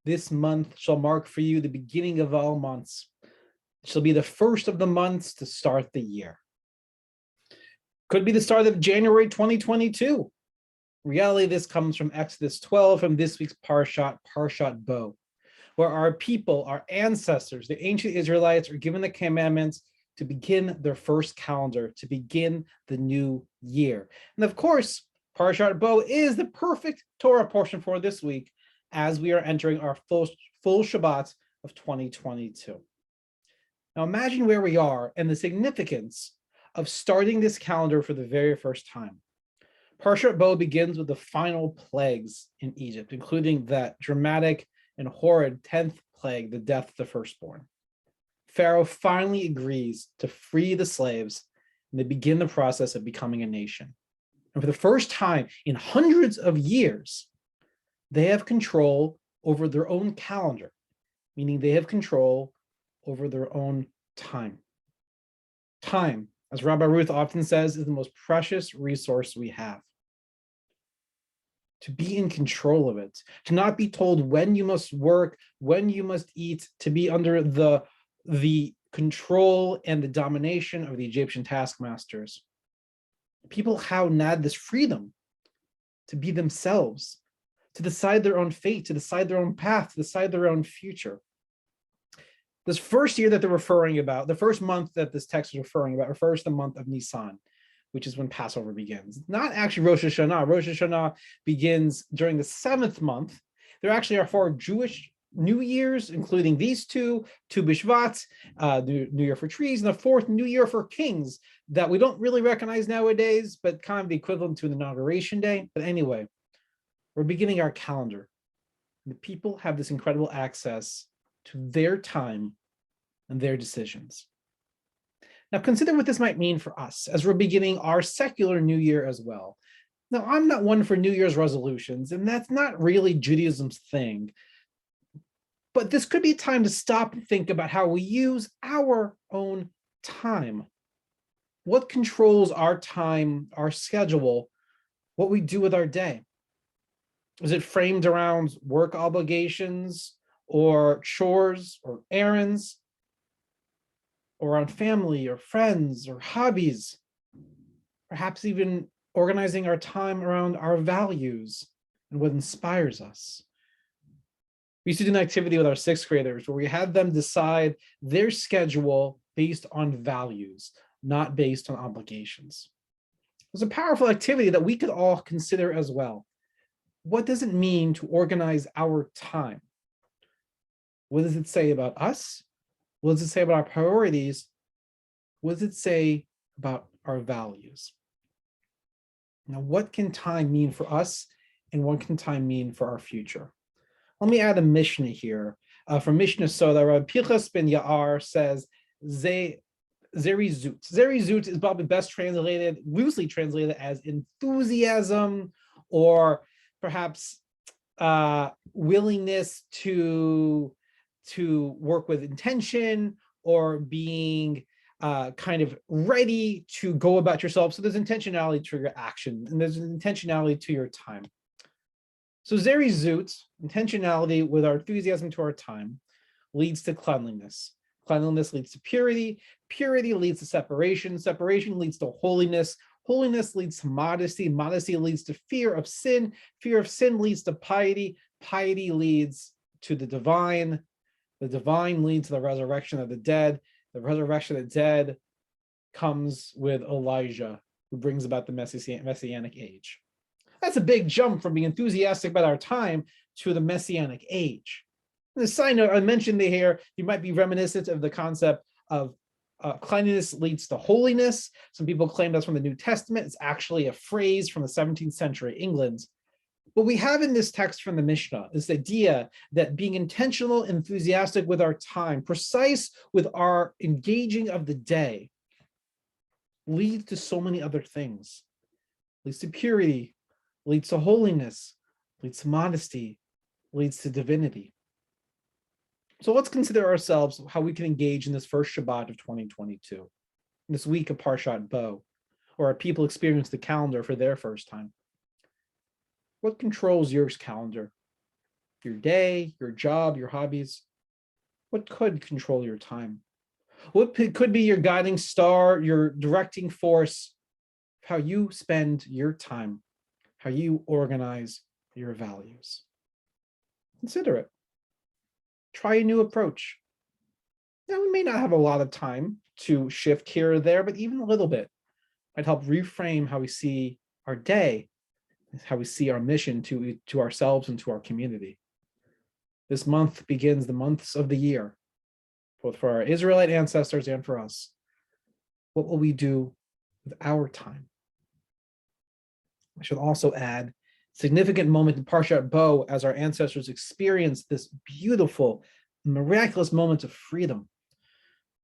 This month shall mark for you the beginning of all months. It shall be the first of the months to start the year. Could be the start of January 2022. Reality, this comes from Exodus 12, from this week's Parshat Bo, where our people, our ancestors, the ancient Israelites, are given the commandments to begin their first calendar, to begin the new year. And of course, Parshat Bo is the perfect Torah portion for this week, as we are entering our full Shabbat of 2022. Now imagine where we are and the significance of starting this calendar for the very first time. Parshat Bo begins with the final plagues in Egypt, including that dramatic and horrid 10th plague, the death of the firstborn. Pharaoh finally agrees to free the slaves, and they begin the process of becoming a nation. And for the first time in hundreds of years, they have control over their own calendar, meaning they have control over their own time. Time, as Rabbi Ruth often says, is the most precious resource we have. To be in control of it, to not be told when you must work, when you must eat, to be under the control and the domination of the Egyptian taskmasters. People had this freedom to be themselves, to decide their own fate, to decide their own path, to decide their own future. This first year that they're referring about, the first month that this text is referring about, refers to the month of Nisan, which is when Passover begins. Not actually Rosh Hashanah. Rosh Hashanah begins during the 7th month. There actually are 4 Jewish New Years, including these two B'Shvat, New Year for trees, and the 4th New Year for kings that we don't really recognize nowadays, but kind of the equivalent to an inauguration day. But anyway, we're beginning our calendar. The people have this incredible access to their time and their decisions. Now consider what this might mean for us as we're beginning our secular New Year as well. Now, I'm not one for New Year's resolutions, and that's not really Judaism's thing. But this could be a time to stop and think about how we use our own time. What controls our time, our schedule, what we do with our day? Is it framed around work obligations or chores or errands, or on family or friends or hobbies? Perhaps even organizing our time around our values and what inspires us. We used to do an activity with our 6th graders where we had them decide their schedule based on values, not based on obligations. It was a powerful activity that we could all consider as well. What does it mean to organize our time? What does it say about us? What does it say about our priorities? What does it say about our values? Now, what can time mean for us, and what can time mean for our future? Let me add a Mishnah here. From Mishnah Soda, Rabbi Pinchas ben Yair says, Zerizut. Zerizut is probably best translated, loosely translated as enthusiasm, or perhaps willingness to work with intention, or being kind of ready to go about yourself. So there's intentionality to your action, and there's an intentionality to your time. So Zerizut, intentionality with our enthusiasm to our time, leads to cleanliness. Cleanliness leads to purity. Purity leads to separation. Separation leads to holiness. Holiness leads to modesty. Modesty leads to fear of sin. Fear of sin leads to piety. Piety leads to the divine. The divine leads to the resurrection of the dead. The resurrection of the dead comes with Elijah, who brings about the messianic age. That's a big jump from being enthusiastic about our time to the messianic age. And a side note, I mentioned here, you might be reminiscent of the concept of cleanliness leads to holiness. Some people claim that's from the New Testament. It's actually a phrase from the 17th century England. What we have in this text from the Mishnah is the idea that being intentional, enthusiastic with our time, precise with our engaging of the day, leads to so many other things. Leads to purity, leads to holiness, leads to modesty, leads to divinity. So let's consider ourselves how we can engage in this first Shabbat of 2022, this week of Parshat Bo, or our people experience the calendar for their first time. What controls your calendar? your day, your job, your hobbies? What could control your time? What could be your guiding star, your directing force, how you spend your time, how you organize your values? Consider it. Try a new approach. Now, we may not have a lot of time to shift here or there, but even a little bit might help reframe how we see our day, how we see our mission to ourselves and to our community. This month begins the months of the year, both for our Israelite ancestors and for us. What will we do with our time? I should also add, significant moment in Parshat Bo as our ancestors experienced this beautiful, miraculous moment of freedom.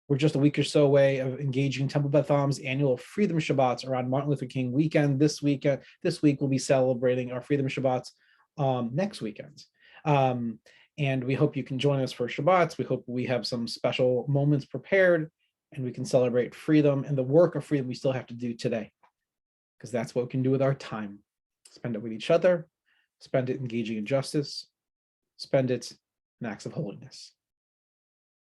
We're just a week or so away of engaging Temple Beth Am's annual Freedom Shabbats around Martin Luther King weekend. This week we'll be celebrating our Freedom Shabbats next weekend. And we hope you can join us for Shabbats. We hope we have some special moments prepared and we can celebrate freedom and the work of freedom we still have to do today, because that's what we can do with our time. Spend it with each other, spend it engaging in justice, spend it in acts of holiness.